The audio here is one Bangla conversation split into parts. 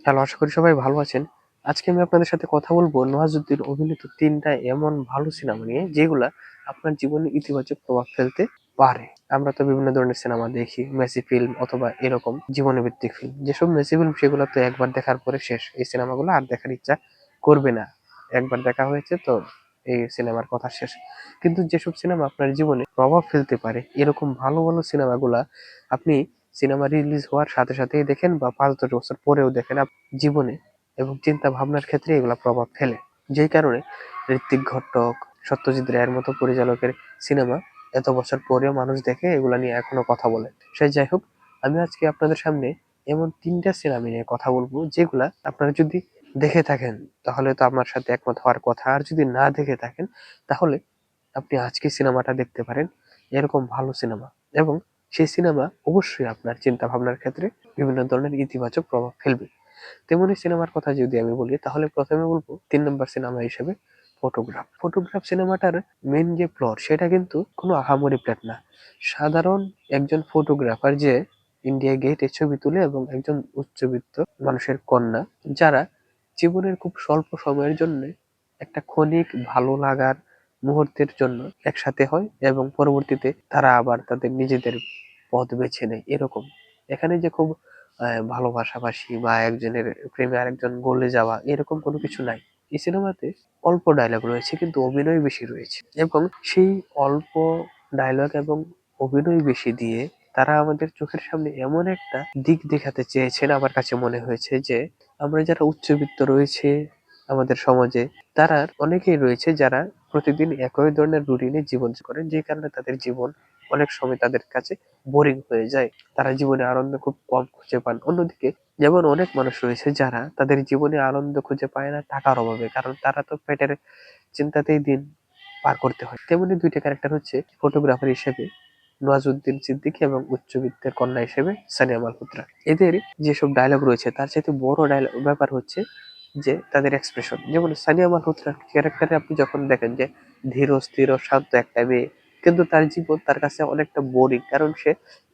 হ্যালো, আশা করি সবাই ভালো আছেন। আজকে আমি আপনাদের সাথে কথা বলবো নওয়াজুদ্দিন অভিনীত ৩ টা এমন ভালো সিনেমা নিয়ে যেগুলা আপনার জীবনে ইতিবাচক প্রভাব ফেলতে পারে। আমরা তো বিভিন্ন ধরনের সিনেমা দেখি, মেসি ফিল্ম অথবা এরকম জীবনী ভিত্তিক ফিল্ম। যেসব মেসি ফিল্ম সেগুলো তো একবার দেখার পরে শেষ। এই সিনেমাগুলো আর দেখার ইচ্ছা করবে না। একবার দেখা হয়েছে তো এই সিনেমার কথা শেষ। কিন্তু যেসব সিনেমা আপনার জীবনে প্রভাব ফেলতে পারে এরকম ভালো, ভালো সিনেমাগুলা আপনি সিনেমা রিলিজ হওয়ার সাথে সাথেই দেখেন বা ৫-১০ বছর পরেও দেখেন জীবনে এবং চিন্তা ভাবনার ক্ষেত্রে এগুলা প্রভাব ফেলে। যেই কারণে ঋত্বিক ঘটক, সত্যজিৎ রায়ের মতো পরিচালকের সিনেমা এত বছর পরেও মানুষ দেখে, এগুলা নিয়ে এখনো কথা বলে। সে যাই হোক, আমি আজকে আপনাদের সামনে এমন ৩ টা সিনেমা নিয়ে কথা বলবো যেগুলা আপনারা যদি দেখে থাকেন তাহলে তো আমার সাথে একমত হওয়ার কথা। আর যদি না দেখে থাকেন তাহলে আপনি আজকে সিনেমাটা দেখতে পারেন। এরকম ভালো সিনেমা, এবং সেই সিনেমা অবশ্যই আপনার চিন্তা ভাবনার ক্ষেত্রে বিভিন্ন ধরনের ইতিবাচক প্রভাব ফেলবে। তেমনি সিনেমার কথা যদি আমি বলি তাহলে প্রথমে বলবো ৩ নম্বর সিনেমা হিসেবে ফটোগ্রাফ। ফটোগ্রাফ সিনেমাটার মেন যে প্লট সেটা কিন্তু কোনো আহামরি প্লট না। সাধারণ একজন ফটোগ্রাফার যে ইন্ডিয়া গেটে ছবি তুলে এবং একজন উচ্চবিত্ত মানুষের কন্যা, যারা জীবনের খুব স্বল্প সময়ের জন্য একটা ক্ষণিক ভালো লাগার মুহূর্তের জন্য একসাথে হয় এবং পরবর্তীতে তারা আবার তাদের নিজেদের পথ বেছে নেয়। এরকম এখানে যে খুব ভালোবাসাবাসি বা একজনের প্রেমে আরেকজন গলে যাওয়া এরকম কোনো কিছু নাই। এই সিনেমাতে অল্প ডায়লগ রয়েছে কিন্তু অভিনয় বেশি রয়েছে, এবং সেই অল্প ডায়লগ এবং অভিনয় বেশি দিয়ে তারা আমাদের চোখের সামনে এমন একটা দিক দেখাতে চেয়েছেন, আমার কাছে মনে হয়েছে যে আমরা যারা উচ্চবিত্ত রয়েছে আমাদের সমাজে, তারা অনেকেই রয়েছে যারা প্রতিদিন একই ধরনের রুটিনে জীবন করেন, যে কারণে তাদের জীবন অনেক সময় তাদের কাছে বোরিং হয়ে যায়। তারা জীবনে আনন্দ খুব কম খুঁজে পান। অন্যদিকে যেমন অনেক মানুষ রয়েছে যারা তাদের জীবনে আনন্দ খুঁজে পায় না টাকার অভাবে, কারণ তারা তো পেটের চিন্তাতেই দিন পার করতে হয়। তেমনি ২ টা ক্যারেক্টার হচ্ছে ফটোগ্রাফার হিসেবে নওয়াজুদ্দিন সিদ্দিকী এবং উচ্চবিত্তের কন্যা হিসেবে সানিয়া মালহোত্রা। এদের যেসব ডায়লগ রয়েছে তার চাইতে বড় ডায়লগ ব্যাপার হচ্ছে যে তাদের এক্সপ্রেশন। যেমন সানিয়া মালহোত্রার ক্যারেক্টারে আপনি যখন দেখেন যে ধীর স্থির ও শান্ত একটা মেয়ে, কিন্তু তার জীবন তার কাছে অনেকটা বোরিং, কারণ সে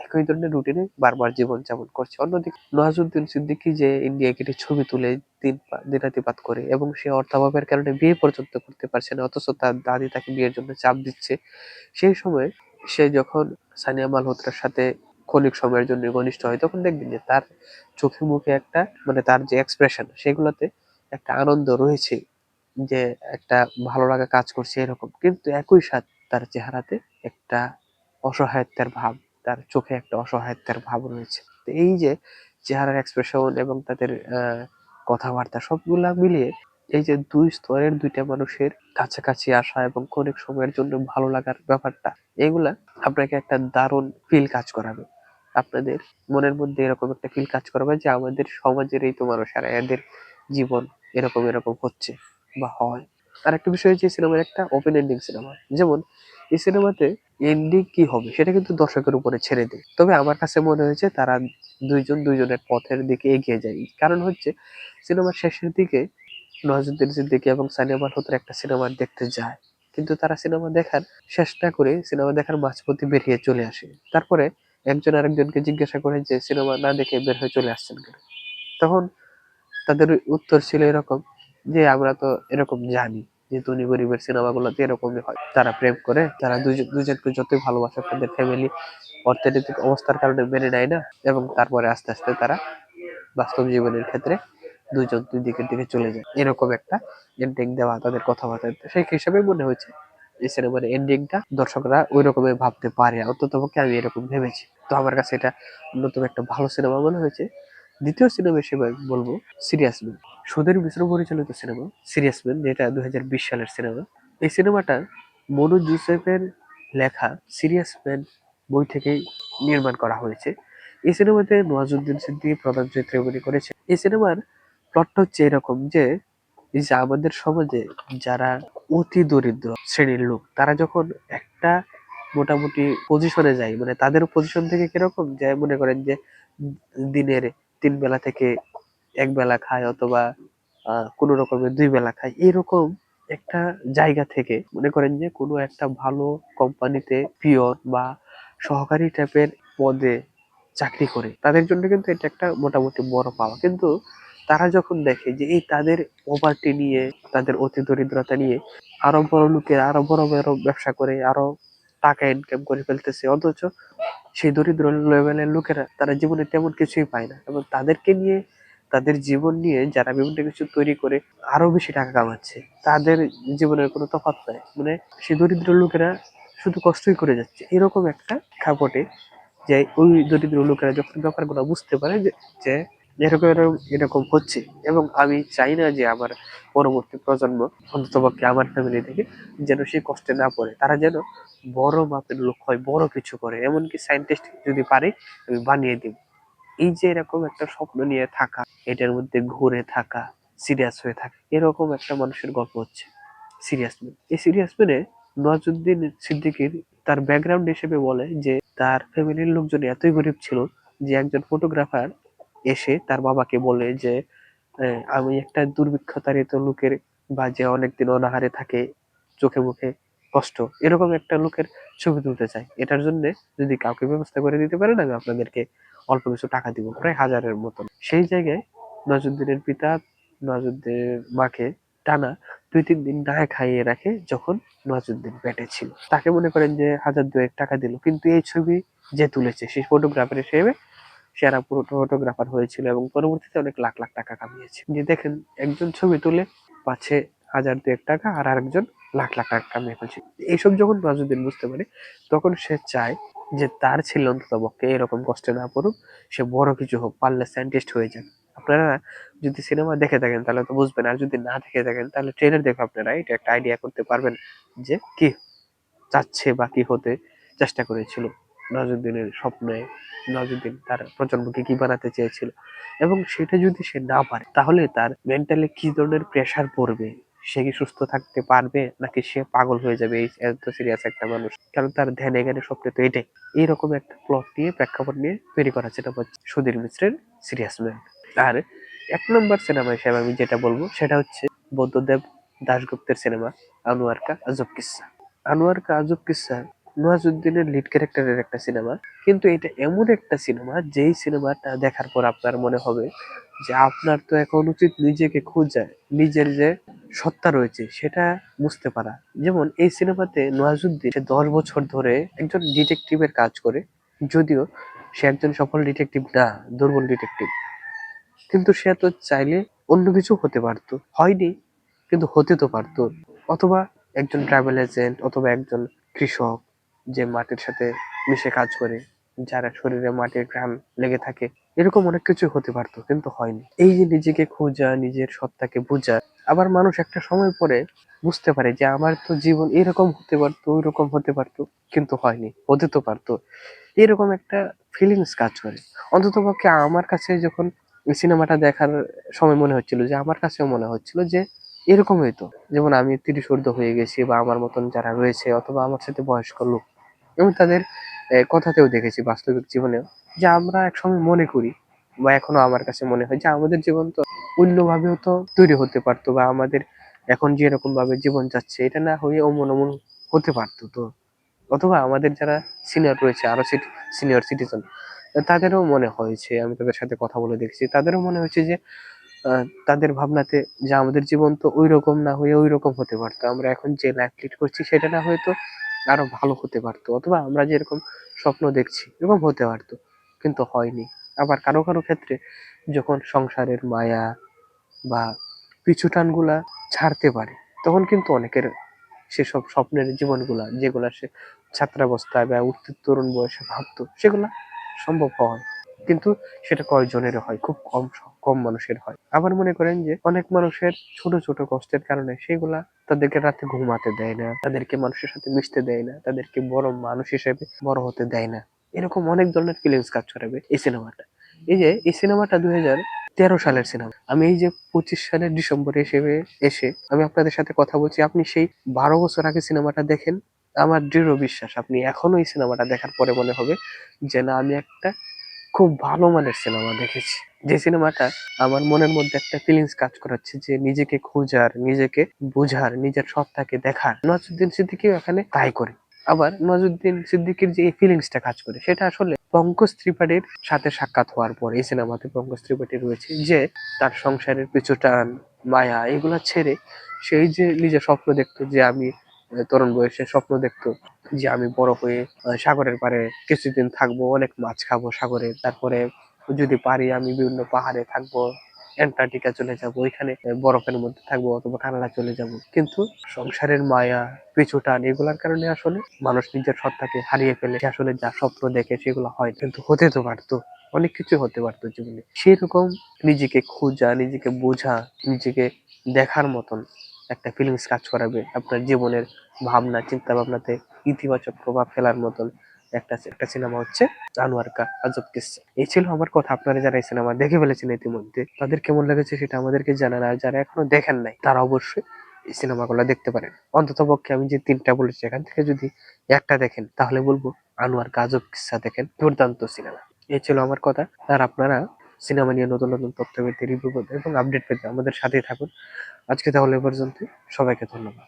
একই ধরনের রুটিনে বারবার জীবন যাপন করছে। অন্যদিকে নওয়াজুদ্দিন সিদ্দিকী যে ইন্ডিয়া গেটে ছবি তুলে দিনাতিপাত করে এবং সে অর্থাভাবের কারণে বিয়ে পর্যন্ত করতে পারছে না, অথচ তার দাদি তাকে বিয়ের জন্য চাপ দিচ্ছে। সেই সময় সে যখন সানিয়া মালহোত্রার সাথে ক্ষণিক সময়ের জন্য ঘনিষ্ঠ হয় তখন দেখবেন যে তার চোখে মুখে একটা তার যে এক্সপ্রেশন সেগুলোতে একটা আনন্দ রয়েছে, যে একটা ভালো লাগা কাজ করছে এরকম। কিন্তু একই সাথে তার চেহারাতে একটা অসহায়ত্বের ভাব, তার চোখে একটা অসহায়ত্বের ভাব রয়েছে। তো এই যে চেহারার এক্সপ্রেশন এবং তাদের কথাবার্তা সবগুলা মিলিয়ে এই যে ২ স্তরের ২ টা মানুষের কাছাকাছি আসা এবং ক্ষণিক সময়ের জন্য ভালো লাগার ব্যাপারটা, এগুলা আপনাকে একটা দারুণ ফিল কাজ করাবে। আপনাদের মনের মধ্যে এরকম একটা ফিল কাজ করাবে যে আমাদের সমাজের এই তো মানুষেরা, এদের জীবন এরকম এরকম হচ্ছে বা হয়। আরেকটা বিষয় হচ্ছে এই সিনেমার একটা ওপেন এন্ডিং সিনেমা। যেমন এই সিনেমাতে এন্ডিং কি হবে সেটা কিন্তু দর্শকের উপরে ছেড়ে দেয়। তবে আমার কাছে মনে হয়েছে তারা ২ জন ২ জনের পথের দিকে এগিয়ে যায়। কারণ হচ্ছে সিনেমার শেষের দিকে নওয়াজুদ্দিন সিদ্দিকী এবং সানিয়া মালহোত্রা একটা সিনেমা দেখতে যায়। কিন্তু তারা সিনেমা দেখার শেষ না করে সিনেমা দেখার মাঝপথে বেরিয়ে চলে আসে। তারপরে একজন আরেকজনকে জিজ্ঞাসা করে যে সিনেমা না দেখে বের হয়ে চলে আসছেন কেন? তখন তাদের উত্তর ছিল এরকম যে আমরা তো এরকম জানি যে ধনী গরিবের সিনেমাগুলোতে এরকমই হয়। তারা প্রেম করে, তারা দুজনকে যতই ভালোবাসে তাদের ফ্যামিলি অর্থনৈতিক অবস্থার কারণে মেনে নেয় না, এবং তারপরে আস্তে আস্তে তারা বাস্তব জীবনের ক্ষেত্রে ২ জন ২ দিকের দিকে চলে যায়। এরকম একটা এন্ডিং দেওয়া তাদের কথাবার্তা। সেই হিসাবে মনে হয়েছে এই সিনেমার এন্ডিংটা দর্শকরা ওই রকমের ভাবতে পারে। অন্ততপক্ষে আমি এরকম ভেবেছি। তো আমার কাছে এটা অন্যতম একটা ভালো সিনেমা মনে হয়েছে। ২য় সিনেমা হিসেবে বলবো সিরিয়াস ম্যান। সুধীর মিশ্র পরিচালিত সিনেমা সিরিয়াস ম্যান, যেটা ২০২০ সালের সিনেমা। এই সিনেমাটা মনোজ জোসেফের লেখা সিরিয়াস ম্যান বই থেকেই নির্মাণ করা হয়েছে। এই সিনেমাতে নওয়াজুদ্দিন সিদ্দিকী প্রধান চরিত্রে অভিনয় করেছে। এই সিনেমার প্লটটা হচ্ছে এরকম যে এই যে আমাদের সমাজে যারা অতি দরিদ্র শ্রেণীর লোক, তারা যখন একটা মোটামুটি পজিশনে যায়, তাদের পজিশন থেকে কিরকম যায়, মনে করেন যে দিনের ৩ বেলা থেকে ১ বেলা খায়, অথবা কোনো রকমের ২ বেলা খায়, এরকম একটা জায়গা থেকে মনে করেন যে কোনো একটা ভালো কোম্পানিতে পিয়ন বা সহকারী টাইপের পদে চাকরি করে, তাদের জন্য কিন্তু এটা একটা মোটামুটি বড় পাওয়া। কিন্তু তারা যখন দেখে যে এই তাদের পভার্টি নিয়ে, তাদের অতি দরিদ্রতা নিয়ে আরো বড় লোকের আরো বড় বড় ব্যবসা করে আরো টাকা ইনকাম করে ফেলতেছে, অথচ সেই দরিদ্র লেভেলের লোকেরা তারা জীবনে তেমন কিছুই পায় না, এবং তাদেরকে নিয়ে, তাদের জীবন নিয়ে যারা বিভিন্ন কিছু তৈরি করে আরো বেশি টাকা কামাচ্ছে, তাদের জীবনের কোনো তফাৎ নাই। মানে সেই দরিদ্র লোকেরা শুধু কষ্টই করে যাচ্ছে। এরকম একটা প্রেক্ষাপটে যে ওই দরিদ্র লোকেরা যখন ব্যাপারগুলো বুঝতে পারে যে যে এরকম এরকম এরকম হচ্ছে, এবং আমি চাই না যে আমার পরবর্তী প্রজন্ম, অন্ততপক্ষে আমার ফ্যামিলি থেকে, যেন সে কষ্টে না পড়ে। তারা যেন বড় মাপের লোক হয়, বড় কিছু করে, এমনকি সায়েন্টিস্ট যদি পারে আমি বানিয়ে দিব। এই যে এরকম একটা স্বপ্ন নিয়ে থাকা, এটার মধ্যে ঘুরে থাকা, সিরিয়াস হয়ে থাকা, এরকম একটা মানুষের গল্প হচ্ছে সিরিয়াস ম্যান। এই সিরিয়াস ম্যানে নওয়াজুদ্দিন সিদ্দিকীর তার ব্যাকগ্রাউন্ড হিসেবে বলে যে তার ফ্যামিলির লোকজন এতই গরিব ছিল যে একজন ফটোগ্রাফার এসে তার বাবাকে বলে যে আমি একটা দুর্ভিক্ষতারিত লোকের, বা যে অনেকদিন অনাহারে থাকে, চোখে মুখে কষ্ট, এরকম একটা লোকের ছবি তুলতে চাই। এটার জন্য যদি কাউকে ব্যবস্থা করে দিতে পারেন, আমি আপনাদেরকে অল্প কিছু টাকা দিব, প্রায় 1000-এর মতন। সেই জায়গায় নজরুদ্দিনের পিতা নজরুদ্দিনের মাকে টানা 2-3 দিন না খাইয়ে রাখে যখন নজরুদ্দিন পেটে ছিল। তাকে মনে করেন যে 1000-2 টাকা দিল, কিন্তু এই ছবি যে তুলেছে সেই ফটোগ্রাফার হিসেবে সেরা ফটোগ্রাফার হয়েছিল, এবং পরবর্তীতে অনেক লাখ লাখ টাকা কামিয়েছে। যে দেখেন, একজন ছবি তুলে পাচ্ছে 1000-2 টাকা, আর আরেকজন লাখ লাখ টাকা কামিয়ে ফেলছে। এইসব যখন নজরুদ্দিন বুঝতে পারে, তখন সে চায় যে তার ছেলে অন্তত পক্ষে এরকম কষ্টে না পড়ুক, সে বড় কিছু হোক, পারলে সায়েন্টিস্ট হয়ে যান। আপনারা যদি সিনেমা দেখে থাকেন তাহলে তো বুঝবেন, আর যদি না দেখে থাকেন তাহলে ট্রেলার দেখে আপনারা এটা একটা আইডিয়া করতে পারবেন যে কি চাচ্ছে বা কি হতে চেষ্টা করেছিল নজরুদ্দিনের স্বপ্নে। নজরুদ্দিন তার প্রজন্মকে কি বানাতে চেয়েছিল, এবং সেটা যদি সে না পারে তাহলে তার মেন্টালি কি ধরনের প্রেসার পড়বে, সে কি সুস্থ থাকতে পারবে নাকি সে পাগল হয়ে যাবে, এই এত সিরিয়াস একটা মানুষ। কারণ তার ধ্যানে জ্ঞানে স্বপ্নে তো এটাই। এইরকম একটা প্লট নিয়ে, প্রেক্ষাপট নিয়ে তৈরি করা, সেটা হচ্ছে সুধীর মিশ্রের সিরিয়াস ম্যান। আর 1 নম্বর সিনেমা হিসেবে আমি যেটা বলবো সেটা হচ্ছে বুদ্ধদেব দাশগুপ্তের সিনেমা আনোয়ার কা আজব কিস্সা। আনোয়ার কা আজব কিস্সা নওয়াজুদ্দিনের লিড ক্যারেক্টারের একটা সিনেমা, কিন্তু এটা এমন একটা সিনেমা যেই সিনেমাটা দেখার পর আপনার মনে হবে যে আপনার তো এখন উচিত নিজেকে খোঁজা, নিজের যে সত্তা রয়েছে সেটা বুঝতে পারা। যেমন এই সিনেমাতে নওয়াজুদ্দিন সে 10 বছর ধরে একজন ডিটেকটিভের কাজ করে, যদিও সে একজন সফল ডিটেকটিভ না, দুর্বল ডিটেকটিভ, কিন্তু সে তো চাইলে অন্য কিছু হতে পারতো, হয়নি কিন্তু হতে তো পারতো। অথবা একজন ট্রাভেল এজেন্ট, অথবা একজন কৃষক যে মাটির সাথে মিশে কাজ করে, যারা শরীরে মাটির ঘ্রাণ লেগে থাকে, এরকম অনেক কিছু হতে পারতো, কিন্তু হয়নি। এই যে নিজেকে খোঁজা, নিজের সত্তাকে বোঝা, আবার মানুষ একটা সময় পরে বুঝতে পারে যে আমার তো জীবন এরকম হতে পারতো, ওই রকম হতে পারতো, কিন্তু হয়নি, হতে তো পারতো। এরকম একটা ফিলিংস কাজ করে। অন্ততপক্ষে আমার কাছে যখন এই সিনেমাটা দেখার সময় মনে হচ্ছিল, যে আমার কাছেও মনে হচ্ছিল যে এরকমই তো, যেমন আমি 30 ঊর্ধ্ব হয়ে গেছি, বা আমার মতন যারা রয়েছে, অথবা আমার সাথে বয়স্ক লোক, এবং তাদের কথাতেও দেখেছি বাস্তবিক জীবনেও, যে আমরা একসময় মনে করি, বা এখনো আমার কাছে মনে হয় যে আমাদের জীবন তো অন্যভাবেও তো তৈরি হতে পারতো, বা আমাদের এখন যেরকম ভাবে জীবন যাচ্ছে এটা না হয়ে অমন অমন হতে পারতো। তো অথবা আমাদের যারা সিনিয়র রয়েছে, আরো সিনিয়র সিটিজেন, তাদেরও মনে হয়েছে, আমি তাদের সাথে কথা বলে দেখছি, তাদেরও মনে হয়েছে যে তাদের ভাবনাতে যে আমাদের জীবন তো ওই রকম না হয়ে ওই রকম হতে পারতো, আমরা এখন যে লাইফ লিড করছি সেটা না হয়তো আরো ভালো হতে পারতো, অথবা আমরা যেরকম স্বপ্ন দেখছি এরকম হতে পারতো, কিন্তু হয়নি। আবার কারো কারো ক্ষেত্রে যখন সংসারের মায়া বা পিছু টানগুলা ছাড়তে পারে, তখন কিন্তু অনেকের সেসব স্বপ্নের জীবনগুলা, যেগুলা সে ছাত্রাবস্থায় বা তরুণ বয়সে ভাবতো, সেগুলা সম্ভব হয়, কিন্তু সেটা কয়জনের হয়, খুব কম কম মানুষের হয়। আবার মনে করেন যে অনেক মানুষের ছোট ছোট কষ্টের কারণে সেগুলা তাদেরকে রাতে ঘুমাতে দেয় না, তাদেরকে মানুষের সাথে মিশতে দেয় না, তাদেরকে বড় মানুষ হিসেবে বড় হতে দেয় না। এরকম অনেক ধরনের ফিলিংস কাজ করাবে এই সিনেমাটা। এই সিনেমাটা 2013 সালের সিনেমা। আমি এই যে 25 সালের ডিসেম্বরে এসে আমি আপনাদের সাথে কথা বলছি, আপনি সেই 12 বছর আগে সিনেমাটা দেখেন, আমার দৃঢ় বিশ্বাস আপনি এখনো এই সিনেমাটা দেখার পরে মনে হবে যে না, আমি একটা খুব ভালো মানের সিনেমা দেখেছি। যে সিনেমাটা আমার মনের মধ্যে একটা ফিলিংস কাজ করাচ্ছে, যে নিজেকে খোঁজার, নিজেকে বোঝার, নিজের সত্তাকে দেখার। নওয়াজুদ্দিন সিদ্দিকীও এখানে তাই করে। আবার নওয়াজুদ্দিন সিদ্দিকীর যে এই ফিলিংসটা কাজ করে সেটা আসলে পঙ্কজ ত্রিপাঠীর সাথে সাক্ষাৎ হওয়ার পর এই সিনেমাতে পঙ্কজ ত্রিপাঠী রয়েছে যে তার সংসারের পিছু টান, মায়া এগুলা ছেড়ে সেই যে নিজের স্বপ্ন দেখতো যে আমি তরুণ বয়সে স্বপ্ন দেখতো যে আমি বড় হয়ে সাগরের পাড়ে কিছুদিন থাকবো, অনেক মাছ খাবো সাগরে, তারপরে যদি পারি আমি বিভিন্ন পাহাড়ে থাকবো, অ্যান্টার্কটিকা চলে যাব, ওইখানে বরফের মধ্যে থাকবো অথবা কানাডা চলে যাব। কিন্তু সংসারের মায়া, পিছু টান এগুলার কারণে আসলে মানুষ নিজের সত্তাকে হারিয়ে ফেলে। সে আসলে যা স্বপ্ন দেখে সেগুলো হয় না। কিন্তু হতে তো পারতো, অনেক কিছু হতে পারতো জীবনে। সেরকম নিজেকে খোঁজা, নিজেকে বোঝা, নিজেকে দেখার মতন একটা ফিলিংস কাজ করাবে আপনার জীবনের ভাবনা চিন্তা ভাবনাতে ইতিবাচক প্রভাব ফেলার মতন একটা সিনেমা হচ্ছে আনোয়ার কা আজব কিস্সা। এই ছিল আমার কথা। আপনারা যারা এই সিনেমা দেখে ফেলেছেন ইতিমধ্যে তাদের কেমন লেগেছে সেটা আমাদেরকে জানান, আর যারা এখনো দেখেন নাই তারা অবশ্যই এই সিনেমাগুলো দেখতে পারেন। অন্তত পক্ষে আমি যে তিনটা বলেছি এখান থেকে যদি একটা দেখেন তাহলে বলবো আনোয়ার কা আজব কিস্সা দেখেন, দুর্দান্ত সিনেমা। এই ছিল আমার কথা। আর আপনারা সিনেমা নিয়ে নতুন নতুন তথ্য পেতে, রিভিউ পেতে এবং আপডেট পেতে আমাদের সাথেই থাকুন। আজকে তাহলে এ পর্যন্ত। সবাইকে ধন্যবাদ।